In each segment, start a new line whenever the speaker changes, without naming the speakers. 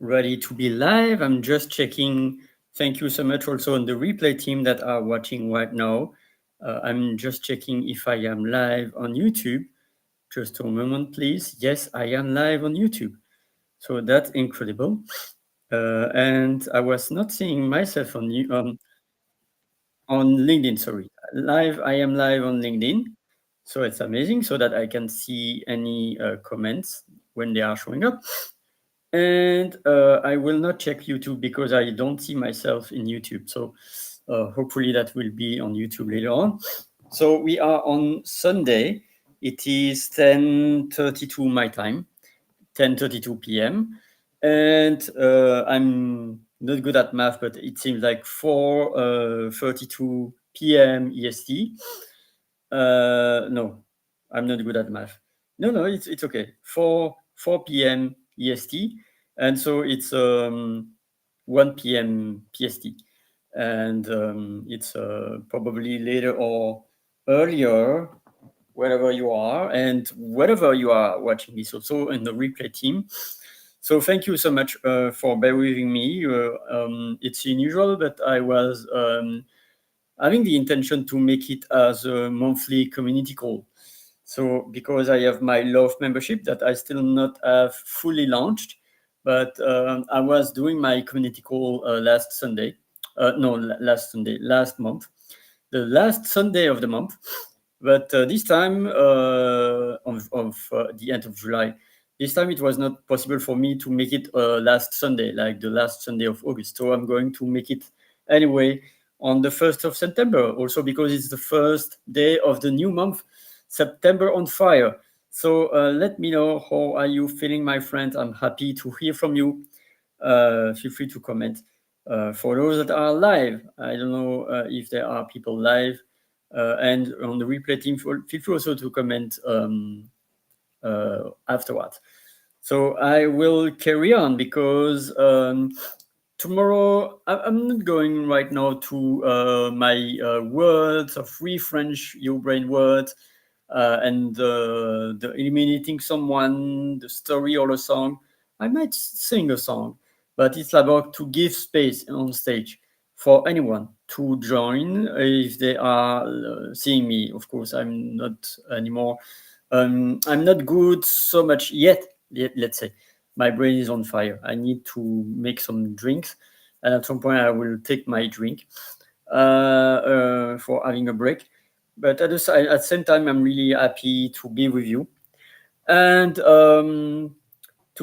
ready to be live. I'm just checking. Thank you so much also on the replay team that are watching right now. I'm just checking if I am live on YouTube. Just a moment, please. Yes, I am live on YouTube. So that's incredible. And I was not seeing myself on LinkedIn. Sorry, live. I am live on LinkedIn. So it's amazing, so that I can see any comments when they are showing up. And I will not check YouTube because I don't see myself in YouTube. So hopefully that will be on YouTube later on. So we are on Sunday. It is 10:32 my time, 10:32 p.m. And I'm not good at math, but it seems like 4:32 p.m. EST. No, I'm not good at math. No, it's okay. 4 p.m. EST, and so it's 1 p.m. PST, and it's probably later or earlier wherever you are and wherever you are watching this. Also in the replay team. So thank you so much for bearing with me. It's unusual, but I was having the intention to make it as a monthly community call. So because I have my Love membership that I still not have fully launched, but I was doing my community call last Sunday. No, last Sunday, last month, the last Sunday of the month. But this time, of the end of July, this time it was not possible for me to make it last Sunday, like the last Sunday of August. So I'm going to make it anyway on the 1st of September, also because it's the first day of the new month, September on fire. So let me know, how are you feeling, my friend? I'm happy to hear from you. Feel free to comment. For those that are live, I don't know if there are people live, and on the replay team, feel free also to comment afterwards. So I will carry on because tomorrow I'm not going right now to my words of ReFrench Your Brain words and the eliminating someone, the story or a song. I might sing a song, but it's about to give space on stage for anyone to join if they are seeing me. Of course, I'm not anymore. I'm not good so much yet. Let's say my brain is on fire. I need to make some drinks, and at some point I will take my drink for having a break. But at the same time, I'm really happy to be with you and to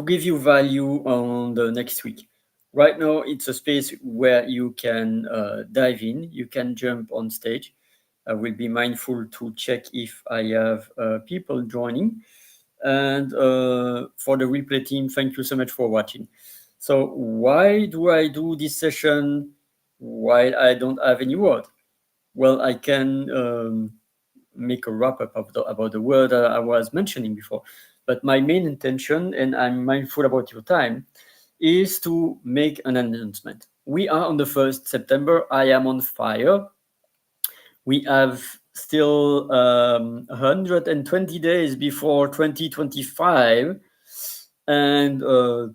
give you value on the next week. Right now, it's a space where you can dive in, you can jump on stage. I will be mindful to check if I have people joining. And for the replay team, thank you so much for watching. So why do I do this session while I don't have any word? Well, I can make a wrap up about the word I was mentioning before. But my main intention, and I'm mindful about your time, is to make an announcement. We are on the 1st September. I am on fire. We have still 120 days before 2025. And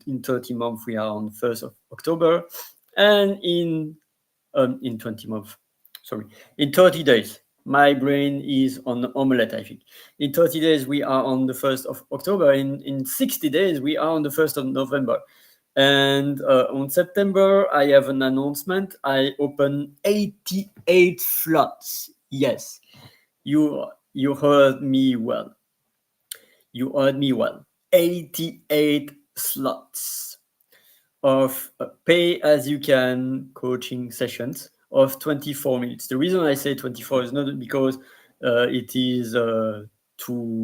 in 30 months, we are on 1st of October. And in 20 months, sorry, in 30 days, my brain is on omelette, I think. In 30 days, we are on the 1st of October. In 60 days, we are on the 1st of November. And on September, I have an announcement. I open 88 slots. Yes, you heard me well. You heard me well. 88 slots of pay-as-you-can coaching sessions of 24 minutes. The reason I say 24 is not because it is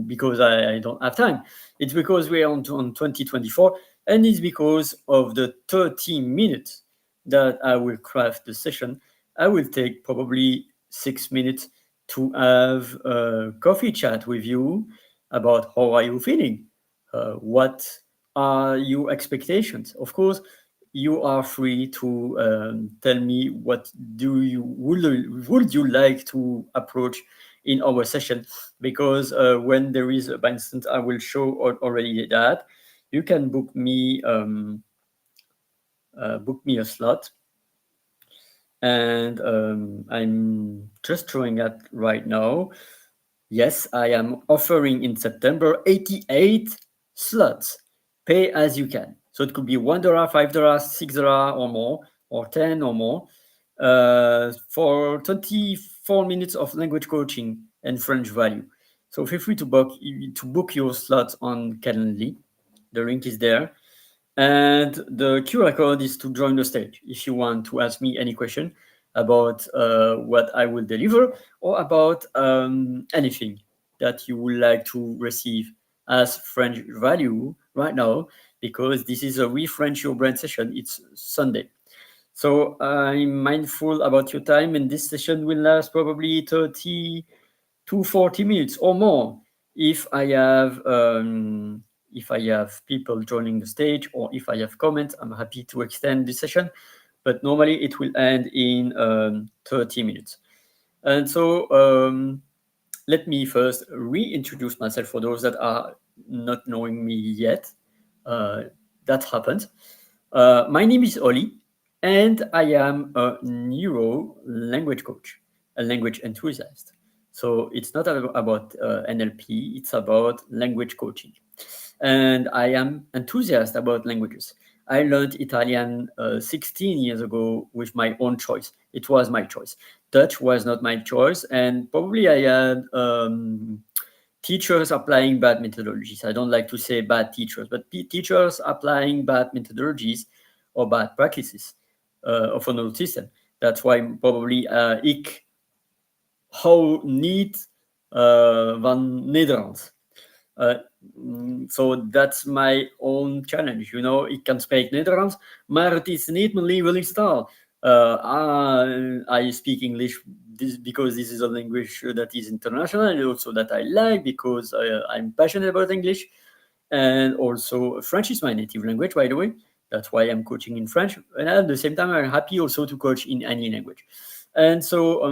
because I don't have time. It's because we are on 2024, and it's because of the 30 minutes that I will craft the session. I will take probably 6 minutes to have a coffee chat with you about how are you feeling, what are your expectations. Of course, you are free to tell me what would you like to approach in our session, because when there is, by instance, I will show already that you can book me book me a slot. And I'm just throwing that right now. Yes, I am offering in September 88 slots. Pay as you can. So it could be $1, $5, $6 or more, or 10 or more, for 24 minutes of language coaching and French value. So feel free to book your slot on Calendly. The link is there. And the QR code is to join the stage if you want to ask me any question about what I will deliver, or about anything that you would like to receive as French value right now, because this is a ReFrench Your Brain session. It's Sunday. So I'm mindful about your time, and this session will last probably 30 to 40 minutes or more if I have people joining the stage, or if I have comments. I'm happy to extend this session, but normally it will end in 30 minutes. And so let me first reintroduce myself for those that are not knowing me yet. That happened. My name is Oli, and I am a neuro language coach, a language enthusiast. So it's not about NLP, it's about language coaching. And I am enthusiast about languages. I learned Italian 16 years ago with my own choice. It was my choice. Dutch was not my choice, and probably I had teachers applying bad methodologies. I don't like to say bad teachers, but teachers applying bad methodologies or bad practices of an system. That's why probably ik hou niet van Nederlands. So that's my own challenge. You know, ik kan spreken Nederlands, maar het is niet mijn lievelingstaal. I speak English because this is a language that is international, and also that I like because I'm passionate about English. And also French is my native language, by the way. That's why I'm coaching in French. And at the same time, I'm happy also to coach in any language. And so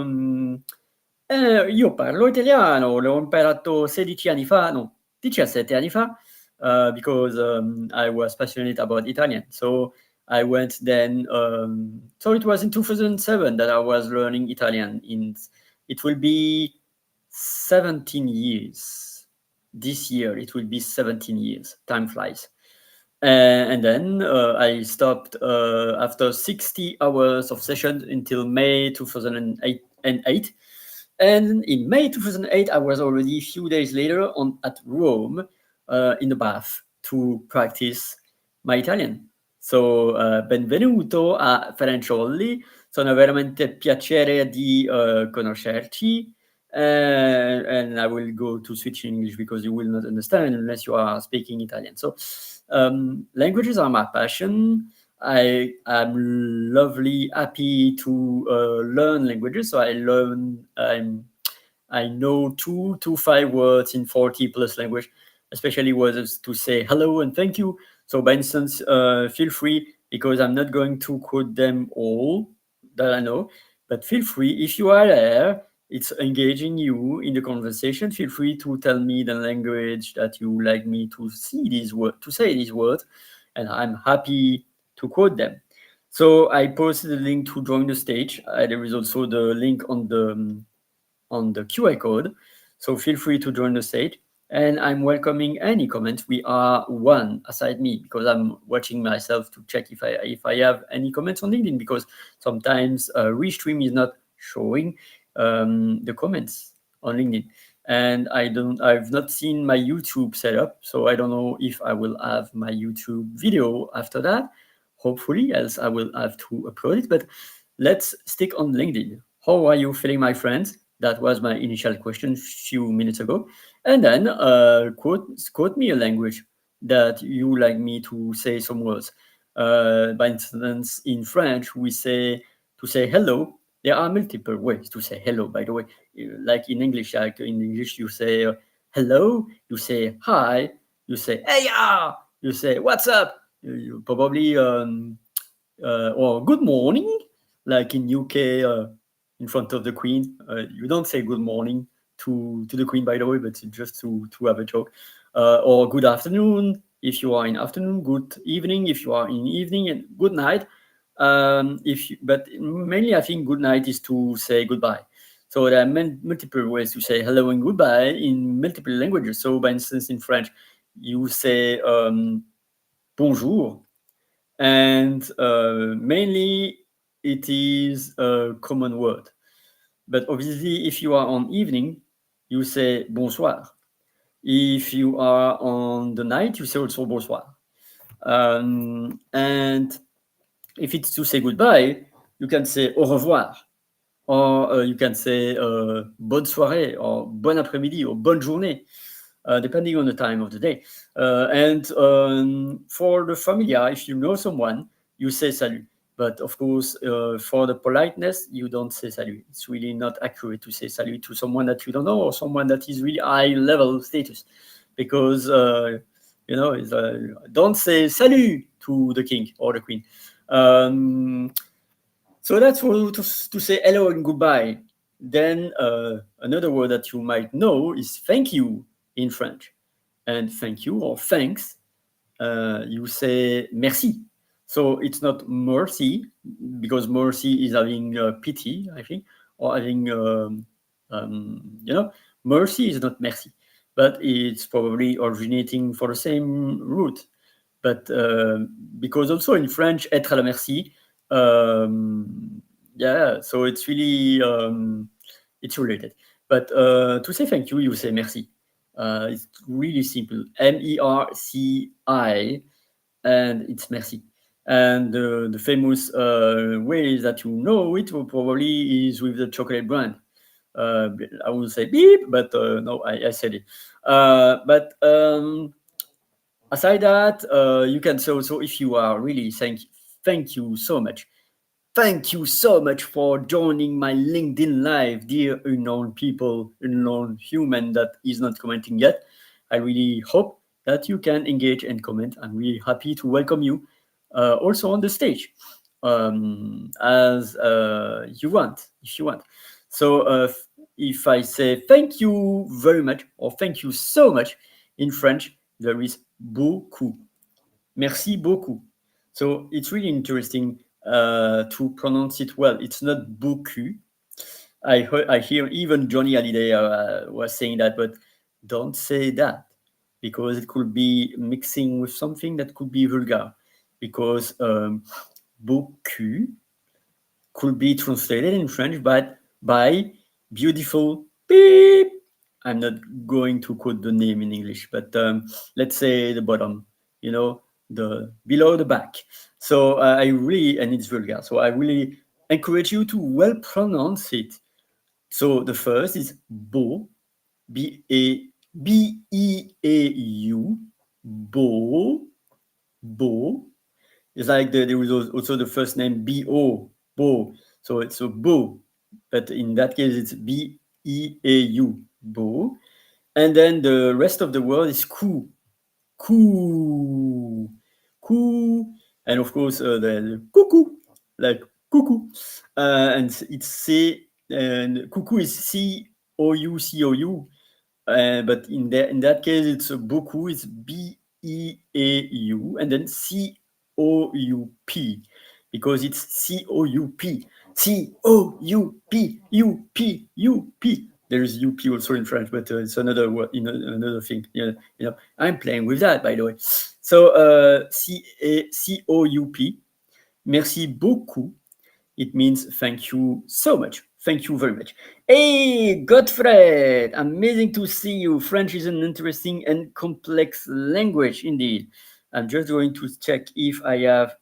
io parlo italiano, l'ho imparato 16 anni fa, no, 17 anni fa, because I was passionate about Italian. So I went then, so it was in 2007 that I was learning Italian. It will be 17 years. This year, it will be 17 years. Time flies. And then I stopped after 60 hours of sessions until May 2008. And in May 2008, I was already a few days later at Rome in the bath to practice my Italian. So benvenuto a French Only. Sono veramente piacere di conoscerci. And I will go to switch in English because you will not understand unless you are speaking Italian. So languages are my passion. I am happy to learn languages. So I know 2 to 5 words in 40 plus language, especially words to say hello and thank you. So by instance, feel free, because I'm not going to quote them all that I know, but feel free, if you are there, it's engaging you in the conversation, feel free to tell me the language that you like me to say these words, and I'm happy to quote them. So I posted a link to join the stage. There is also the link on the QR code. So feel free to join the stage. And I'm welcoming any comments. We are one aside me, because I'm watching myself to check if I have any comments on LinkedIn, because sometimes Restream is not showing the comments on LinkedIn. And I've not seen my YouTube setup, so I don't know if I will have my YouTube video after that. Hopefully, else I will have to upload it. But let's stick on LinkedIn. How are you feeling, my friends? That was my initial question a few minutes ago. And then quote me a language that you like me to say some words. By instance, in French, we say to say hello. There are multiple ways to say hello, by the way. Like in English, you say hello, you say hi, you say hey ya, you say what's up, you probably or good morning, like in UK in front of the Queen. You don't say good morning to the Queen, by the way, but just to have a joke. Or good afternoon, If you are in afternoon, good evening. If you are in evening, and good night. But mainly I think good night is to say goodbye. So there are multiple ways to say hello and goodbye in multiple languages. So, by instance, in French, you say bonjour, and mainly it is a common word. But obviously, if you are on evening, you say bonsoir. If you are on the night, you say also bonsoir. And if it's to say goodbye, you can say au revoir, or you can say bonne soirée, or bon après-midi, or bonne journée, depending on the time of the day. And for the familiar, if you know someone, you say salut. But of course, for the politeness, you don't say salut. It's really not accurate to say salut to someone that you don't know or someone that is really high level status, because don't say salut to the king or the queen. So that's to say hello and goodbye. Then another word that you might know is thank you in French. And thank you or thanks, you say merci. So it's not mercy, because mercy is having pity, I think, or having, mercy is not merci, but it's probably originating for the same root. But because also in French, être à la merci, yeah, so it's really, it's related. But to say thank you, you say merci. It's really simple. MERCI, and it's merci. And the famous way that you know it probably is with the chocolate brand. I will say beep, but no, I said it. But aside that, you can say also, if you are really thank you so much. Thank you so much for joining my LinkedIn Live, dear unknown people, unknown human that is not commenting yet. I really hope that you can engage and comment. I'm really happy to welcome you also on the stage, as you want, if you want. So if I say thank you very much or thank you so much in French, there is beaucoup. Merci beaucoup. So it's really interesting to pronounce it well. It's not beaucoup. I hear even Johnny Hallyday was saying that, but don't say that, because it could be mixing with something that could be vulgar. Because beaucoup could be translated in French by beautiful beep. I'm not going to quote the name in English, but let's say the bottom, the below the back. So I really, and it's vulgar. So I really encourage you to well pronounce it. So the first is beau, B-E-A-U, beau, beau. It's like there was also the first name B-O, Bo. So it's a Bo, but in that case it's B-E-A-U, Bo. And then the rest of the word is coo, coo, coo. And of course the cuckoo, like cuckoo. And it's C, and cuckoo is C-O-U, C-O-U. But in that case, it's beaucoup. It's B-E-A-U, and then C-O-U-P, because it's C-O-U-P, C-O-U-P, U-P, U-P. There is U-P also in French, but it's another word, another thing. Yeah, I'm playing with that, by the way. So C-O-U-P. Merci beaucoup. It means thank you so much. Thank you very much. Hey, Godfred! Amazing to see you. French is an interesting and complex language indeed. I'm just going to check if I have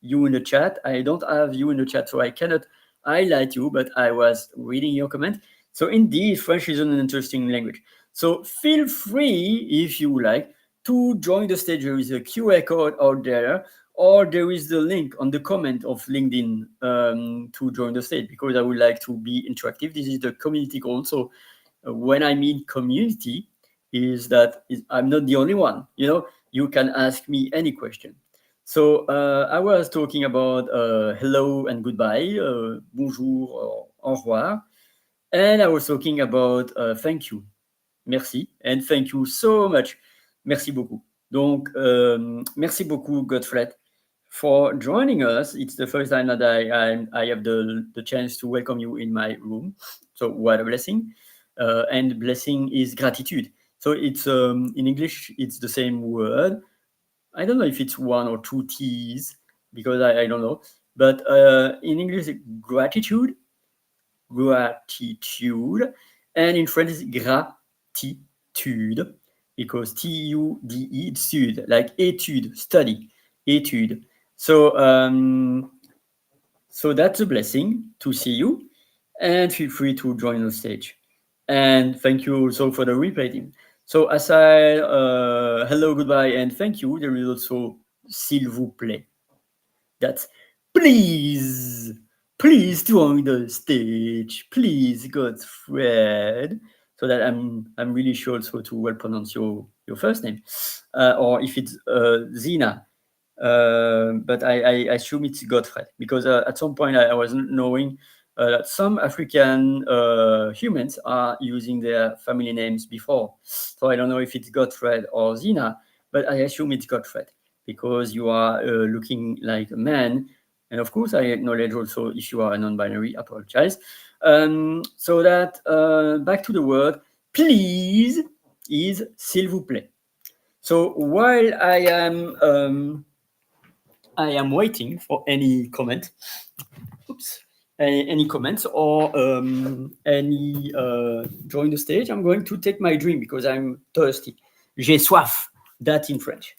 you in the chat. I don't have you in the chat, so I cannot highlight you, but I was reading your comment. So indeed, French is an interesting language. So feel free, if you like, to join the stage. There is a QR code out there, or there is the link on the comment of LinkedIn to join the stage, because I would like to be interactive. This is the community goal. So when I mean community, is that I'm not the only one. You can ask me any question. So I was talking about hello and goodbye, bonjour or au revoir, and I was talking about thank you, merci, and thank you so much, merci beaucoup. Donc, merci beaucoup, Godfred, for joining us. It's the first time that I have the chance to welcome you in my room. So, what a blessing. And blessing is gratitude. So, it's in English, it's the same word. I don't know if it's one or two T's because I don't know. But in English, gratitude, gratitude, and in French, it's gratitude because Tude, it's sud, like étude, study, étude. So that's a blessing to see you, and feel free to join the stage. And thank you also for the replay team. So as I hello, goodbye, and thank you, there is also s'il vous plaît. That's please, please join the stage, please, Godfred, so that I'm really sure also to well pronounce your first name, or if it's Zina. But I assume it's Godfred because at some point I wasn't knowing that some African humans are using their family names before. So I don't know if it's Godfred or Zina, but I assume it's Godfred because you are looking like a man. And of course, I acknowledge also if you are a non-binary, apologize. So that back to the word, please is s'il vous plaît. So while I am waiting for any comment. Oops. Any comments or any join the stage. I'm going to take my drink because I'm thirsty. J'ai soif. That in French.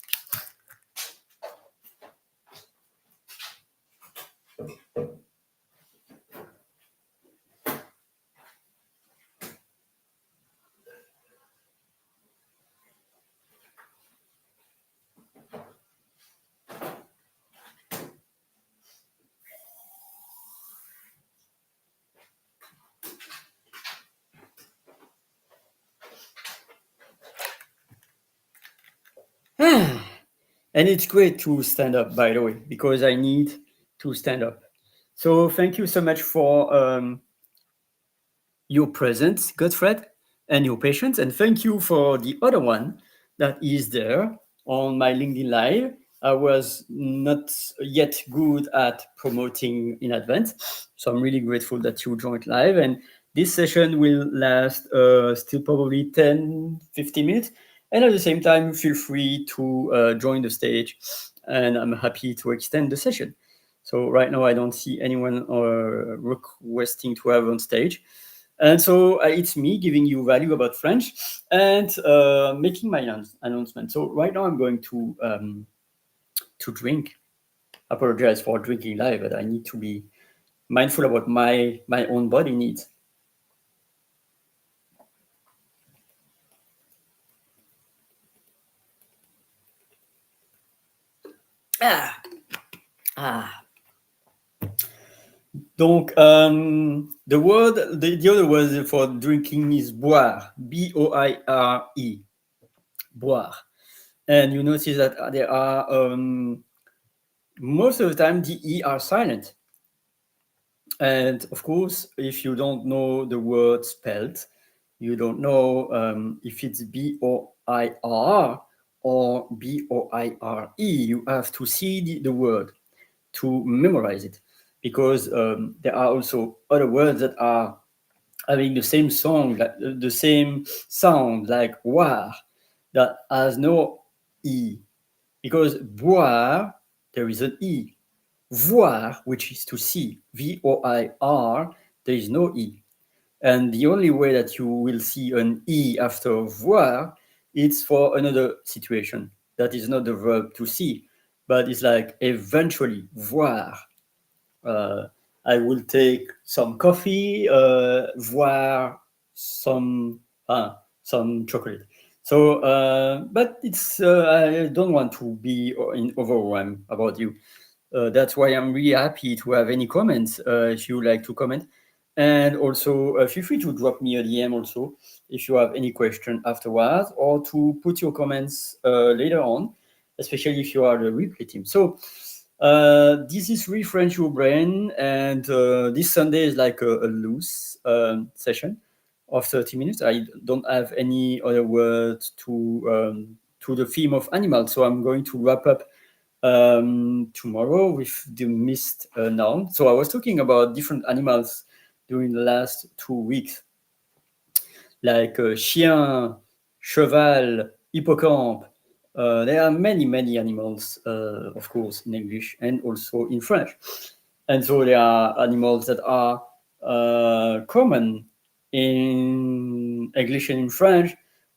And it's great to stand up, by the way, because I need to stand up. So thank you so much for your presence, Godfred, and your patience. And thank you for the other one that is there on my LinkedIn Live. I was not yet good at promoting in advance. So I'm really grateful that you joined live. And this session will last still probably 10, 15 minutes. And at the same time, feel free to join the stage. And I'm happy to extend the session. So right now, I don't see anyone requesting to have on stage. And so it's me giving you value about French and making my announcement. So right now I'm going to drink. I apologize for drinking live, but I need to be mindful about my own body needs. Donc, the other word for drinking is boire, B-O-I-R-E, boire. And you notice that there are, most of the time, the E are silent. And of course, if you don't know the word spelled, you don't know if it's B-O-I-R or B-O-I-R-E. You have to see the word to memorize it because there are also other words that are having the same song, the same sound, like boire, that has no E. Because boire, there is an E. Voir, which is to see, V-O-I-R, there is no E. And the only way that you will see an E after voir, it's for another situation. That is not the verb to see, but it's like eventually, voir. I will take some coffee, voir some chocolate. So, but it's I don't want to be overwhelmed about you. That's why I'm really happy to have any comments if you would like to comment. And also feel free to drop me a DM also if you have any question afterwards or to put your comments later on, especially if you are the replay team. So this is ReFrench Your Brain, and this Sunday is like a loose session of 30 minutes. I don't have any other words to to the theme of animals. So I'm going to wrap up tomorrow with the missed noun. So I was talking about different animals during the last 2 weeks, like chien, cheval, hippocampe. There are many, many animals, of course, in English and also in French. And so there are animals that are common in English and in French,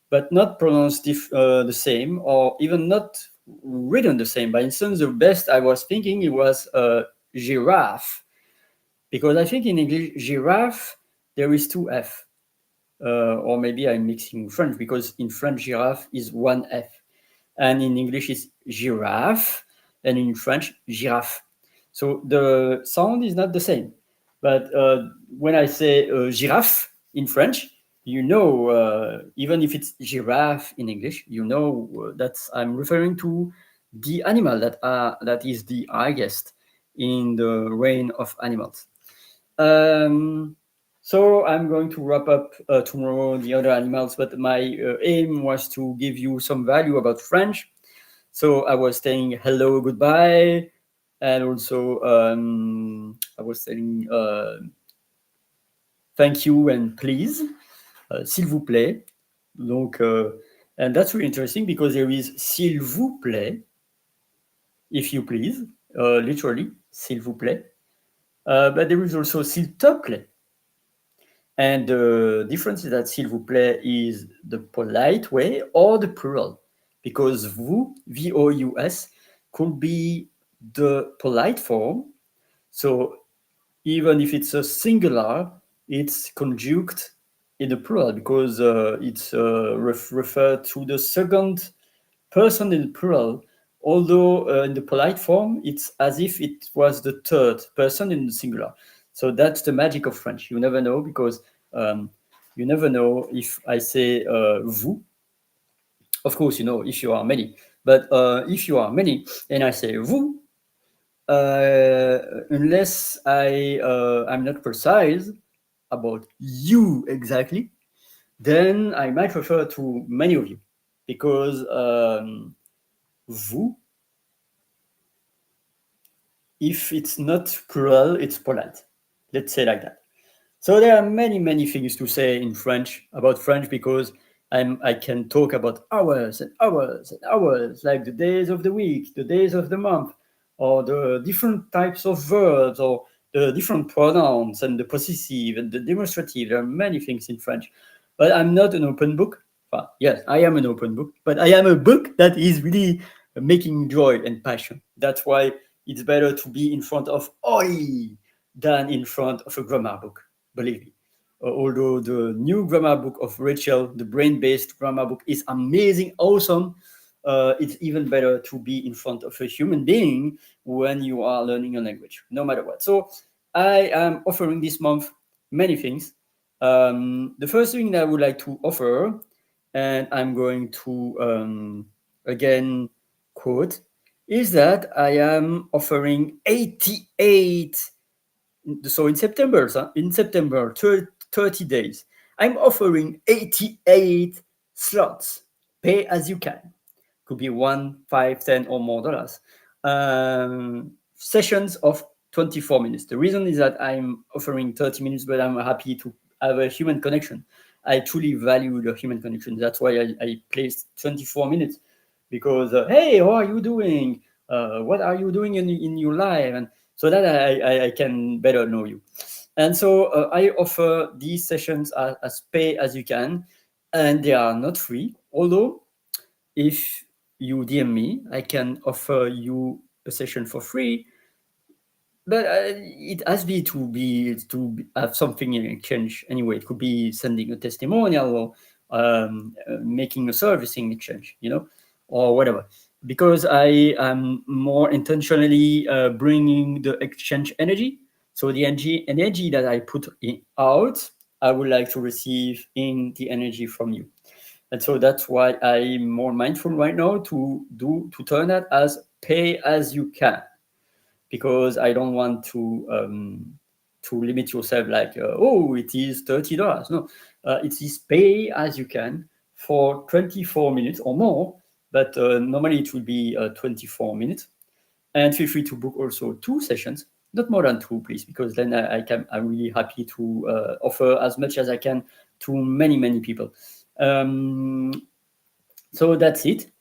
but not pronounced the same, or even not written the same. For instance, the best I was thinking it was giraffe, because I think in English giraffe there is two F, or maybe I'm mixing French, because in French giraffe is one F, and in English it's giraffe, and in French giraffe. So the sound is not the same. But when I say giraffe in French, you know, even if it's giraffe in English, you know that I'm referring to the animal that is the highest in the reign of animals. So I'm going to wrap up tomorrow the other animals, but my aim was to give you some value about French. So I was saying hello, goodbye, and also I was saying thank you and please, s'il vous plaît. Donc, and that's really interesting because there is s'il vous plaît, if you please, literally, s'il vous plaît. But there is also s'il te plaît. And the difference is that s'il vous plaît is the polite way or the plural, because vous, V-O-U-S, could be the polite form. So even if it's a singular, it's conjuged in the plural because it's referred to the second person in the plural, although in the polite form, it's as if it was the third person in the singular. So that's the magic of French. You never know because you never know if I say vous. Of course, you know if you are many, but if you are many and I say vous, unless I'm not precise about you exactly, then I might refer to many of you because vous, if it's not plural, it's polite. Let's say like that. So there are many, many things to say in French about French because I can talk about hours and hours and hours, like the days of the week, the days of the month, or the different types of verbs, or the different pronouns and the possessive and the demonstrative. There are many things in French, but I'm not an open book. Well, yes, I am an open book, but I am a book that is really making joy and passion. That's why it's better to be in front of OI than in front of a grammar book, believe me. Although the new grammar book of Rachel, the brain-based grammar book, is amazing, awesome, it's even better to be in front of a human being when you are learning a language, no matter what. So I am offering this month many things. The first thing that I would like to offer, and I'm going to again quote, is that I am offering 88. So in September, 30 days, I'm offering 88 slots. Pay as you can. Could be 1, 5, 10, or more dollars. Sessions of 24 minutes. The reason is that I'm offering 30 minutes, but I'm happy to have a human connection. I truly value the human connection. That's why I placed 24 minutes because, hey, how are you doing? What are you doing in your life? And so that I can better know you. And so I offer these sessions as pay as you can, and they are not free. Although, if you DM me, I can offer you a session for free. But it has to have something in exchange anyway. It could be sending a testimonial or making a servicing exchange, or whatever. Because I am more intentionally bringing the exchange energy. So the energy that I put out, I would like to receive in the energy from you. And so that's why I'm more mindful right now to turn that as pay as you can, because I don't want to limit yourself like it is $30. No, it is pay as you can for 24 minutes or more, but normally it will be 24 minutes. And feel free to book also 2 sessions, not more than 2, please, because then I'm really happy to offer as much as I can to many people. So that's it.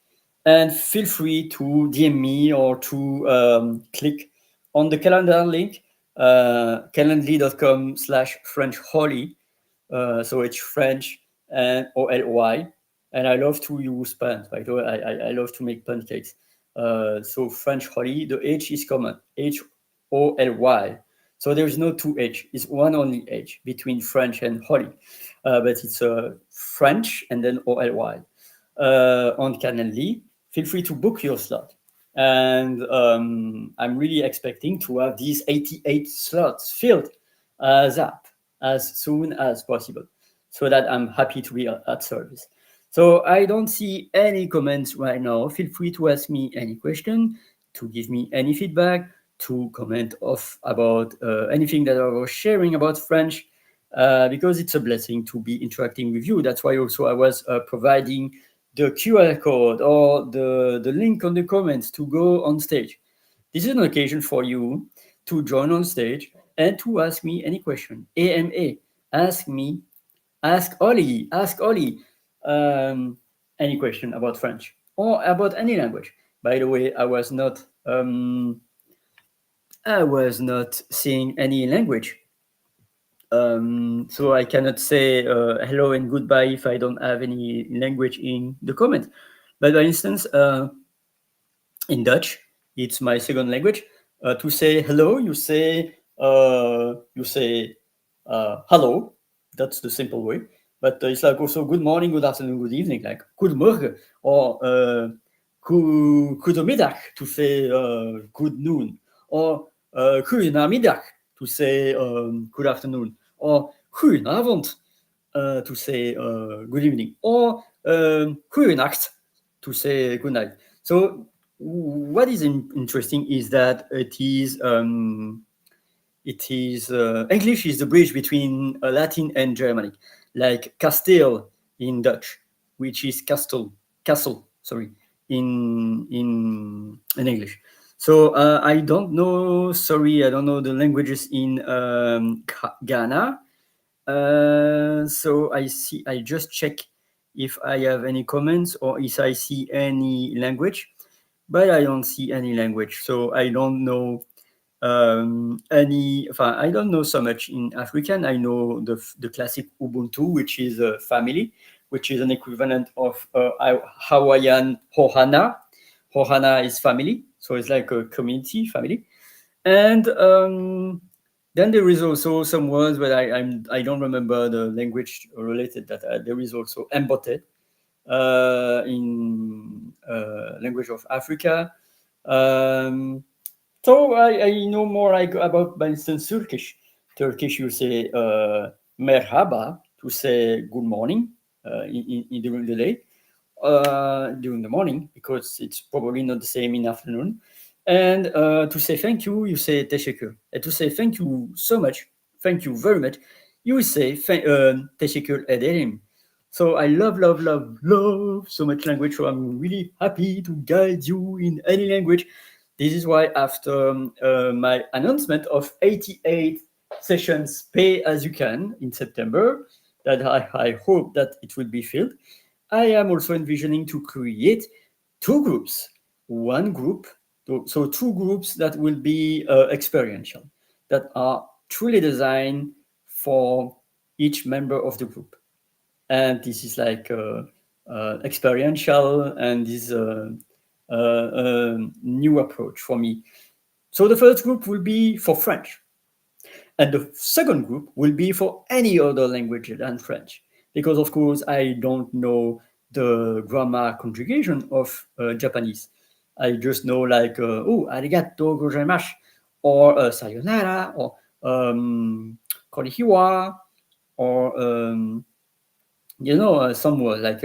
And feel free to DM me or to click on the calendar link, calendly.com/FrenchHolly. So it's French and OLY. And I love to use puns, by the way. I love to make pancakes. So French Holly, the H is common, HOLY. So there's no 2H, it's one only H between French and Holly. But it's French and then OLY. On Calendly, feel free to book your slot. And I'm really expecting to have these 88 slots filled as soon as possible, so that I'm happy to be at service. So I don't see any comments right now. Feel free to ask me any question, to give me any feedback, to comment off about anything that I was sharing about French, because it's a blessing to be interacting with you. That's why also I was providing the QR code or the link on the comments to go on stage. This is an occasion for you to join on stage and to ask me any question. AMA, ask me, ask Ollie, any question about French or about any language. By the way, I was not seeing any language. So I cannot say hello and goodbye if I don't have any language in the comment. But for instance, in Dutch, it's my second language. To say hello, you say hello. That's the simple way. But it's like also good morning, good afternoon, good evening, like goedemorgen or goedemiddag to say good noon, or goedenamiddag to say good afternoon, or goedenavond to say good evening, or goedenacht to say good night. So what is interesting is that English is the bridge between Latin and Germanic, like Kasteel in Dutch, which is castle, sorry, in English. So I don't know. Sorry, I don't know the languages in Ghana. So I just check if I have any comments or if I see any language, but I don't see any language. So I don't know I don't know so much in African. I know the classic Ubuntu, which is a family, which is an equivalent of Hawaiian Hohana. Hohana is family, so it's like a community family. And then there is also some words, but I don't remember the language related. That there is also Mbote in language of Africa. So I know more like about, for instance, Turkish. Turkish, you say merhaba to say good morning during the day, during the morning, because it's probably not the same in afternoon. And to say thank you, you say teşekkür. And to say thank you so much, thank you very much, you say teşekkür ederim. So I love so much language. So I'm really happy to guide you in any language. This is why after my announcement of 88 sessions pay as you can in September, that I hope that it will be filled, I am also envisioning to create 2 groups. One group, so 2 groups that will be experiential, that are truly designed for each member of the group. And this is like experiential, and this new approach for me. So the first group will be for French, and the second group will be for any other language than French, because of course I don't know the grammar conjugation of Japanese. I just know like arigato gozaimasu, or sayonara, or konnichiwa, or some words like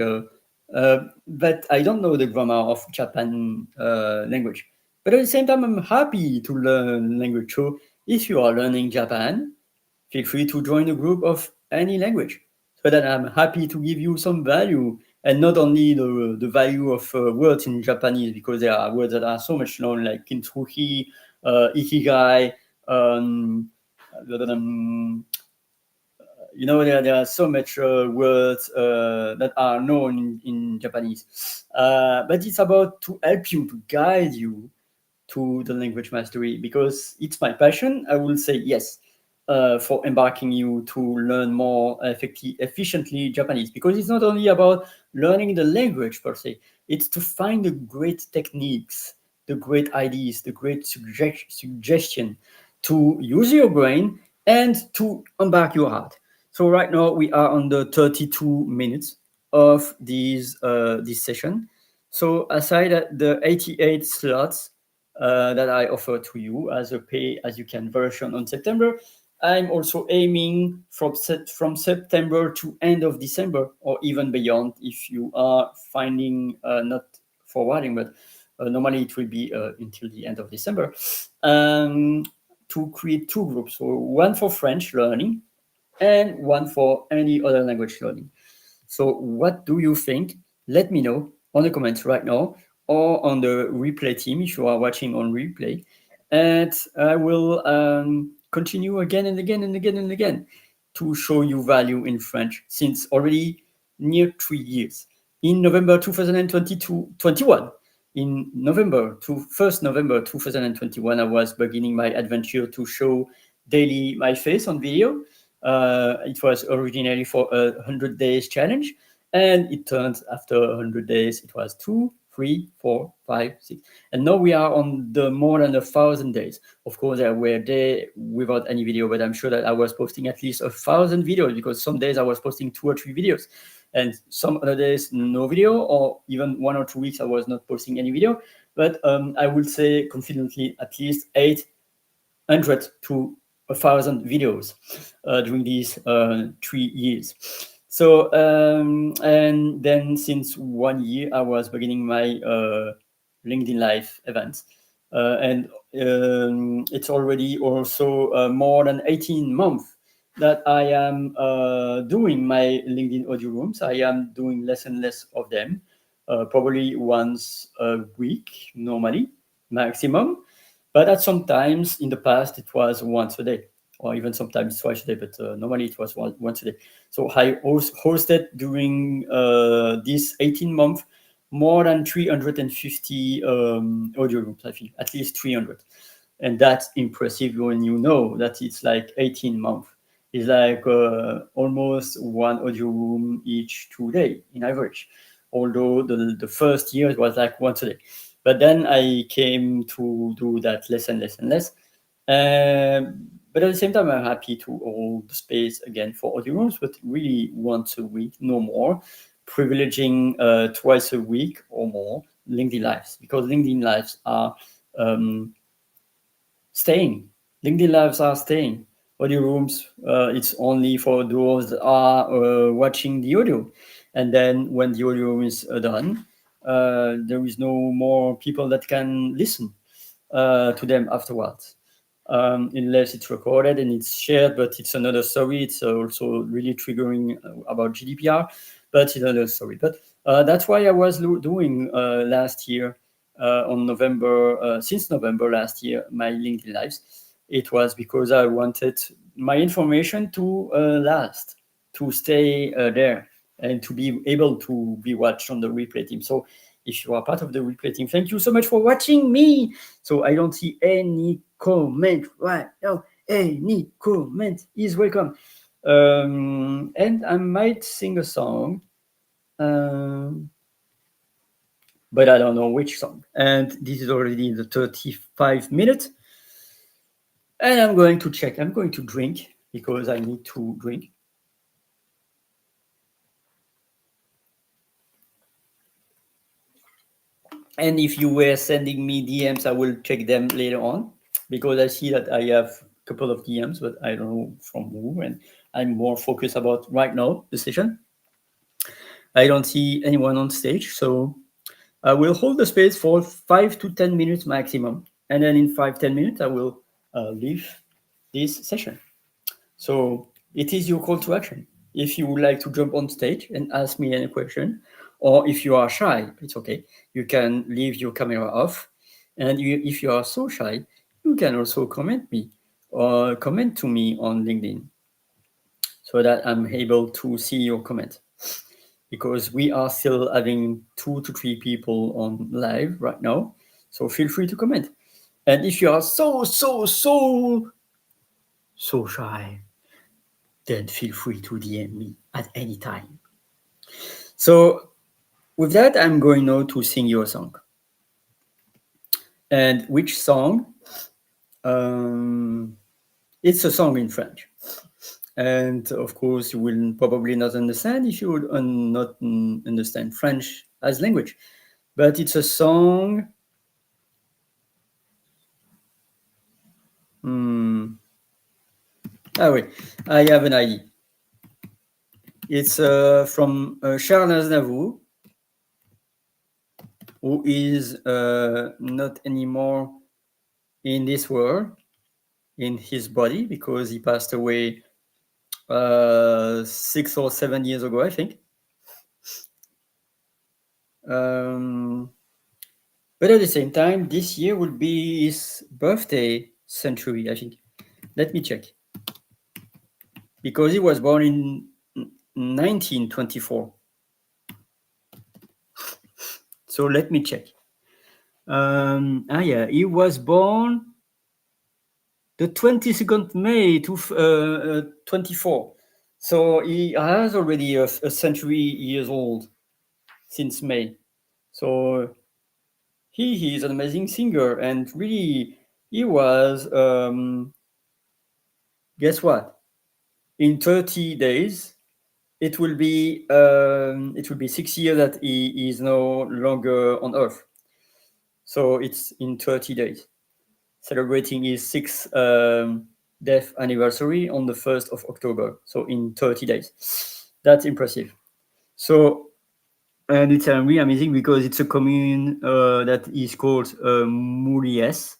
but I don't know the grammar of Japan language. But at the same time, I'm happy to learn language. So if you are learning Japan, feel free to join a group of any language, so that I'm happy to give you some value and not only the value of words in Japanese, because there are words that are so much known, like kintsugi, ikigai. Um, there are so much words that are known in Japanese, but it's about to help you, to guide you to the language mastery, because it's my passion. I will say yes for embarking you to learn more efficiently Japanese, because it's not only about learning the language per se, it's to find the great techniques, the great ideas, the great suggestion to use your brain and to embark your heart. So right now we are on the 32 minutes of this session. So aside the 88 slots that I offer to you as a pay as you can version on September, I'm also aiming from September to end of December, or even beyond if you are finding not forwarding, but normally it will be until the end of December, to create two groups. So one for French learning and one for any other language learning. So what do you think? Let me know on the comments right now, or on the replay team if you are watching on replay. And I will continue again and again and again and again to show you value in French since already near 3 years. In November 2021, in first November 2021, I was beginning my adventure to show daily my face on video. It was originally for a 100 days challenge, and it turned after 100 days, it was 2, 3, 4, 5, 6. And now we are on the more than 1,000 days. Of course, there were days without any video, but I'm sure that I was posting at least 1,000 videos, because some days I was posting 2 or 3 videos. And some other days, no video, or even 1 or 2 weeks, I was not posting any video. But I would say confidently at least 800 to 1,000 videos during these 3 years. So and then since 1 year, I was beginning my LinkedIn Live events, and it's already also more than 18 months that I am doing my LinkedIn audio rooms. I am doing less and less of them, probably once a week normally, maximum. But at some times in the past, it was once a day, or even sometimes twice a day. But normally it was once a day. So I hosted during this 18 months more than 350 audio rooms. I think at least 300, and that's impressive when you know that it's like 18 months. It's like almost one audio room each 2 days in average. Although the first year it was like once a day. But then I came to do that less and less and less. But at the same time, I'm happy to hold the space again for audio rooms, but really once a week, no more. Privileging twice a week or more LinkedIn Lives, because LinkedIn Lives are staying. LinkedIn Lives are staying. Audio rooms, it's only for those that are watching the audio. And then when the audio room is done, there is no more people that can listen to them afterwards. Unless it's recorded and it's shared, but it's another story. It's also really triggering about GDPR, but it's another story. But that's why I was doing last year on November, since November last year, my LinkedIn Lives. It was because I wanted my information to last, to stay there, and to be able to be watched on the replay team. So if you are part of the replay team, thank you so much for watching me. So I don't see any comment right now. Any comment is welcome. And I might sing a song, but I don't know which song. And this is already the 35 minutes. And I'm going to check. I'm going to drink because I need to drink. And if you were sending me DMs, I will check them later on, because I see that I have a couple of DMs, but I don't know from who. And I'm more focused about right now, the session. I don't see anyone on stage. So I will hold the space for 5 to 10 minutes maximum. And then in 5-10 minutes, I will leave this session. So it is your call to action. If you would like to jump on stage and ask me any question, Or if you are shy, it's okay. You can leave your camera off. And if you are so shy, you can also comment me or comment to me on LinkedIn so that I'm able to see your comment. Because we are still having 2 to 3 people on live right now. So feel free to comment. And if you are so shy, then feel free to DM me at any time. So with that, I'm going now to sing you a song. And which song? It's a song in French. And of course, you will probably not understand if you would not understand French as language. But it's a song. Wait, I have an idea. It's from Charles Aznavour, who is not anymore in this world, in his body, because he passed away 6 or 7 years ago, I think. But at the same time, this year will be his birthday century, I think. Let me check. Because he was born in 1924. So let me check. Yeah, he was born the 22nd May to 24. So he has already a century years old since May. So he is an amazing singer, and really he was, guess what? In 30 days, it will be 6 years that he is no longer on Earth. So it's in 30 days, celebrating his 6th death anniversary on the 1st of October. So in 30 days. That's impressive. So, and it's really amazing because it's a commune that is called Mouriès,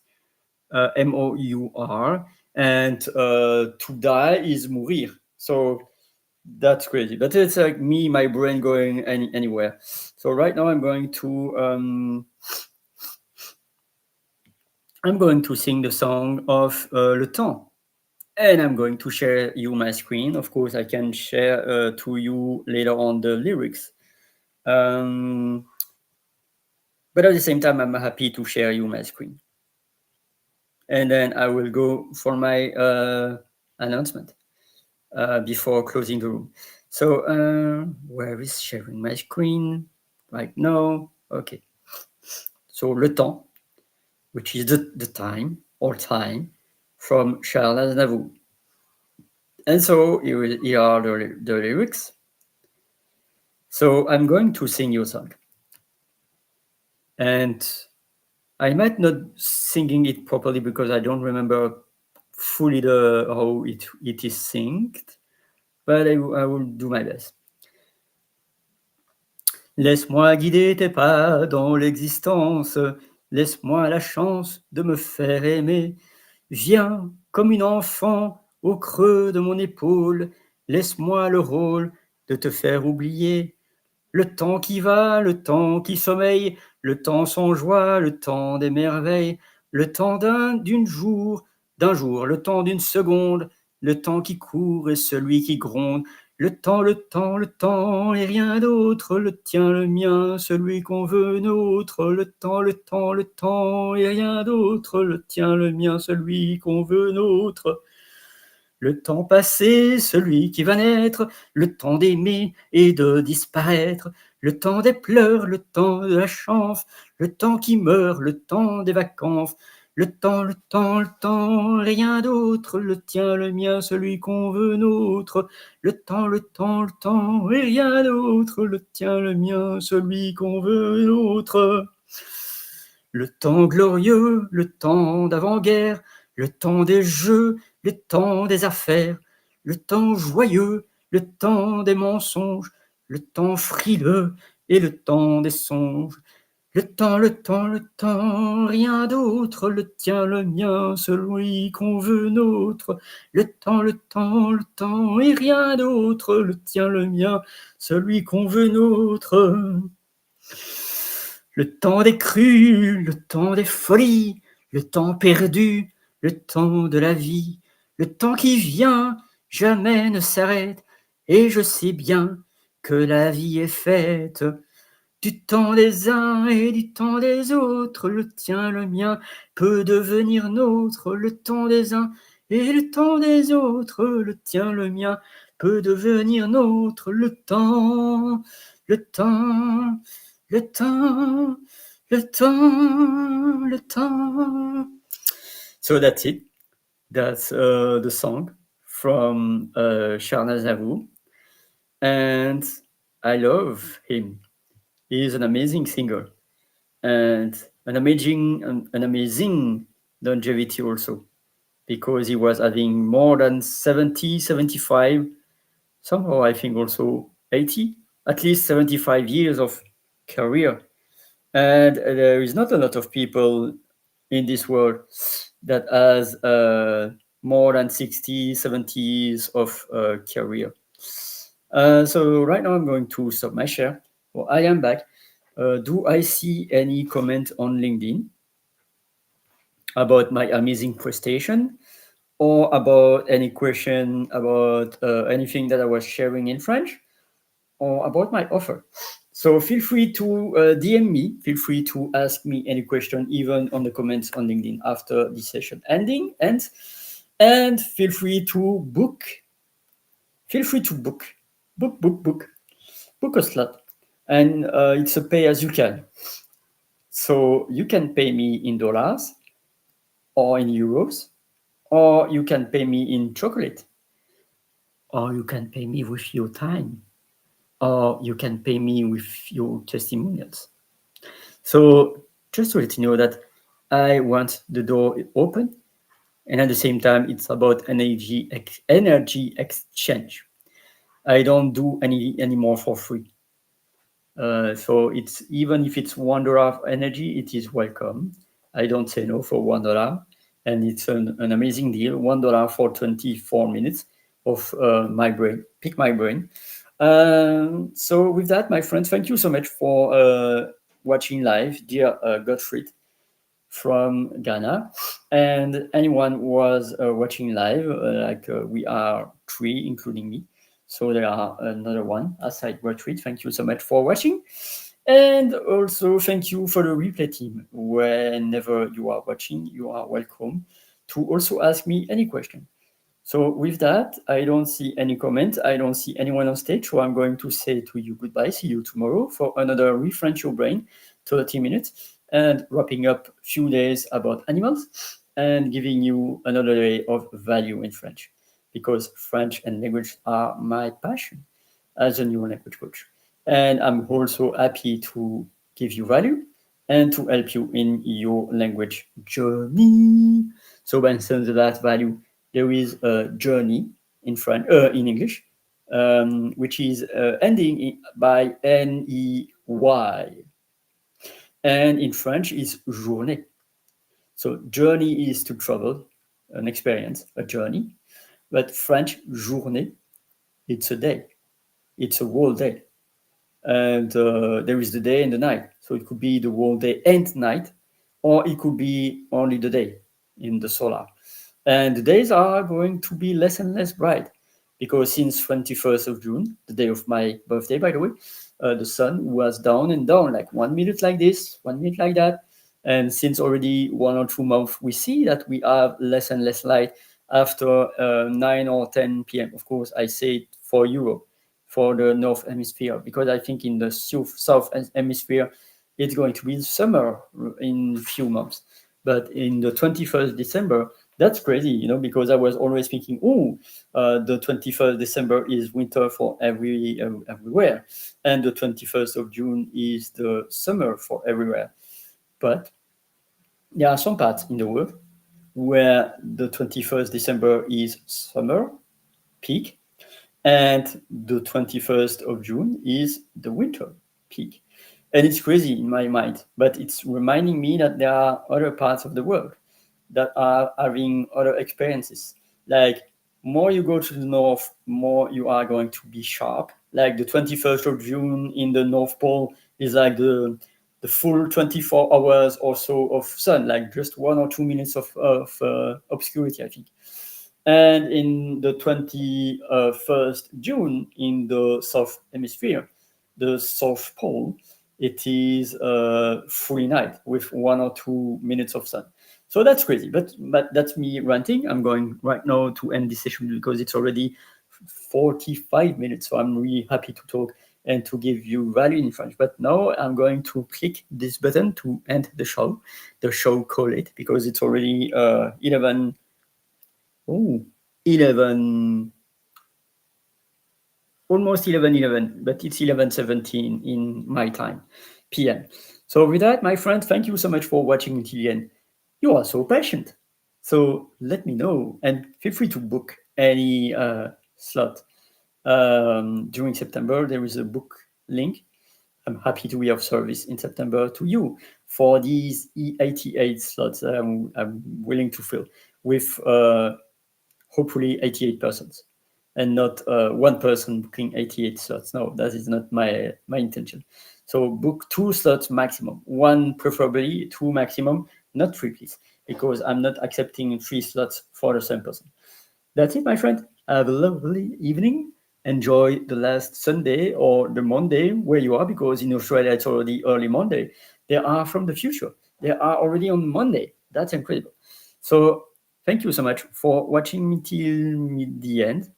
M-O-U-R, and to die is mourir. So that's crazy. But it's like me, my brain going anywhere. So right now I'm going to sing the song of Le Temps. And I'm going to share you my screen. Of course, I can share to you later on the lyrics. But at the same time, I'm happy to share you my screen. And then I will go for my announcement before closing the room. So where is sharing my screen? Right now. Okay. So Le Temps, which is the time or time from Charles Aznavour. And so here are the lyrics. So I'm going to sing you a song. And I might not singing it properly because I don't remember fully how it is synced, but I will do my best. Laisse-moi guider tes pas dans l'existence, laisse-moi la chance de me faire aimer. Viens comme une enfant au creux de mon épaule, laisse-moi le rôle de te faire oublier. Le temps qui va, le temps qui sommeille, le temps sans joie, le temps des merveilles, le temps d'un jour, le temps d'une seconde, le temps qui court et celui qui gronde. Le temps, et rien d'autre, le tien, le mien, celui qu'on veut nôtre. Le temps, et rien d'autre, le tien, le mien, celui qu'on veut nôtre. Le temps passé, celui qui va naître, le temps d'aimer et de disparaître, le temps des pleurs, le temps de la chance, le temps qui meurt, le temps des vacances, le temps, rien d'autre, le tien, le mien, celui qu'on veut nôtre, le temps, et rien d'autre, le tien, le mien, celui qu'on veut nôtre. Le temps glorieux, le temps d'avant-guerre, le temps des jeux, le temps des affaires, le temps joyeux, le temps des mensonges, le temps frileux et le temps des songes, Le temps, le temps, le temps, rien d'autre, le tien, le mien, celui qu'on veut nôtre. Le temps, le temps, le temps, et rien d'autre, le tien, le mien, celui qu'on veut nôtre. Le temps des crues, le temps des folies, le temps perdu, le temps de la vie, le temps qui vient, jamais ne s'arrête, et je sais bien que la vie est faite du temps des uns et du temps des autres, le tien, le mien, peut devenir nôtre, le temps des uns et le temps des autres, le tien, le mien, peut devenir nôtre, le temps, le temps, le temps, le temps, le temps. So that's it. That's the song from Sharna Zavou. And I love him. He is an amazing singer and an amazing longevity also, because he was having more than 70, 75, somehow I think also 80, at least 75 years of career. And there is not a lot of people in this world that has more than 60, 70 years of career. So right now I'm going to stop my share. Well, I am back. Do I see any comment on LinkedIn about my amazing prestation, or about any question about anything that I was sharing in French, or about my offer? So feel free to DM me. Feel free to ask me any question, even on the comments on LinkedIn after the session ending, and feel free to book. Feel free to book a slot, and it's a pay as you can. So you can pay me in dollars or in euros, or you can pay me in chocolate, or you can pay me with your time, or you can pay me with your testimonials. So just to let you know that I want the door open, and at the same time, it's about energy exchange. I don't do any more for free. So it's, even if it's $1 of energy, it is welcome. I don't say no for $1, and it's an amazing deal. $1 for 24 minutes of my brain, pick my brain. So with that, my friends, thank you so much for watching live, dear Gottfried from Ghana, and anyone who was watching live, we are three, including me. So there are another one aside Gottfried. Thank you so much for watching. And also thank you for the replay team. Whenever you are watching, you are welcome to also ask me any question. So with that, I don't see any comment. I don't see anyone on stage. So I'm going to say to you goodbye. See you tomorrow for another ReFrench Your Brain, 30 minutes, and wrapping up a few days about animals and giving you another day of value in French, because French and language are my passion as a new language coach. And I'm also happy to give you value and to help you in your language journey. So when sends that value, there is a journey in French, in English, which is ending by NEY. And in French is journée. So journey is to travel, an experience, a journey. But French journée, it's a day. It's a whole day. And there is the day and the night. So it could be the whole day and night, or it could be only the day in the solar. And the days are going to be less and less bright, because since 21st of June, the day of my birthday, by the way, the sun was down and down, like 1 minute like this, 1 minute like that. And since already 1 or 2 months, we see that we have less and less light after 9 or 10 p.m. Of course, I say it for Europe, for the North Hemisphere, because I think in the South Hemisphere, it's going to be summer in a few months. But in the 21st December, that's crazy, because I was always thinking, the 21st December is winter for everywhere, and the 21st of June is the summer for everywhere. But there are some parts in the world where the 21st December is summer peak, and the 21st of June is the winter peak. And it's crazy in my mind, but it's reminding me that there are other parts of the world that are having other experiences. Like, more you go to the north, more you are going to be sharp. Like the 21st of June in the North Pole is like the full 24 hours or so of sun, like just 1 or 2 minutes of obscurity, I think. And in the 21st June in the South Hemisphere, the South Pole, it is fully night with 1 or 2 minutes of sun. So that's crazy, but that's me ranting. I'm going right now to end this session because it's already 45 minutes. So I'm really happy to talk and to give you value in French. But now I'm going to click this button to end the show call it, because it's already 11, oh, 11, almost 11:11, but it's 11:17 in my time, PM. So with that, my friend, thank you so much for watching until the end. You are so patient. So let me know and feel free to book any slot. During September, there is a book link. I'm happy to be of service in September to you for these 88 slots that I'm willing to fill with hopefully 88 persons, and not one person booking 88 slots. No, that is not my intention. So book 2 slots maximum, one preferably, 2 maximum, not 3 please, because I'm not accepting 3 slots for the same person. That's it, my friend. Have a lovely evening. Enjoy the last Sunday or the Monday where you are, because in Australia it's already early Monday. They are from the future. They are already on Monday. That's incredible. So thank you so much for watching me till the end.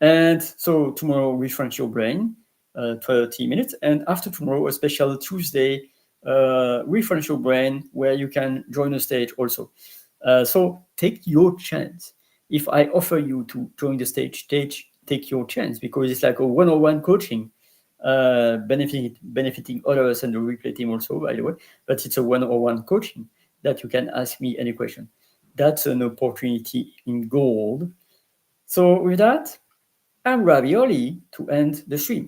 And so tomorrow, refresh your brain, 30 minutes. And after tomorrow, a special Tuesday, refresh your brain, where you can join the stage also. So take your chance. If I offer you to join the stage, take your chance, because it's like a one-on-one coaching, benefiting others and the replay team also, by the way. But it's a one-on-one coaching that you can ask me any question. That's an opportunity in gold. So with that, I'm Ravioli to end the stream.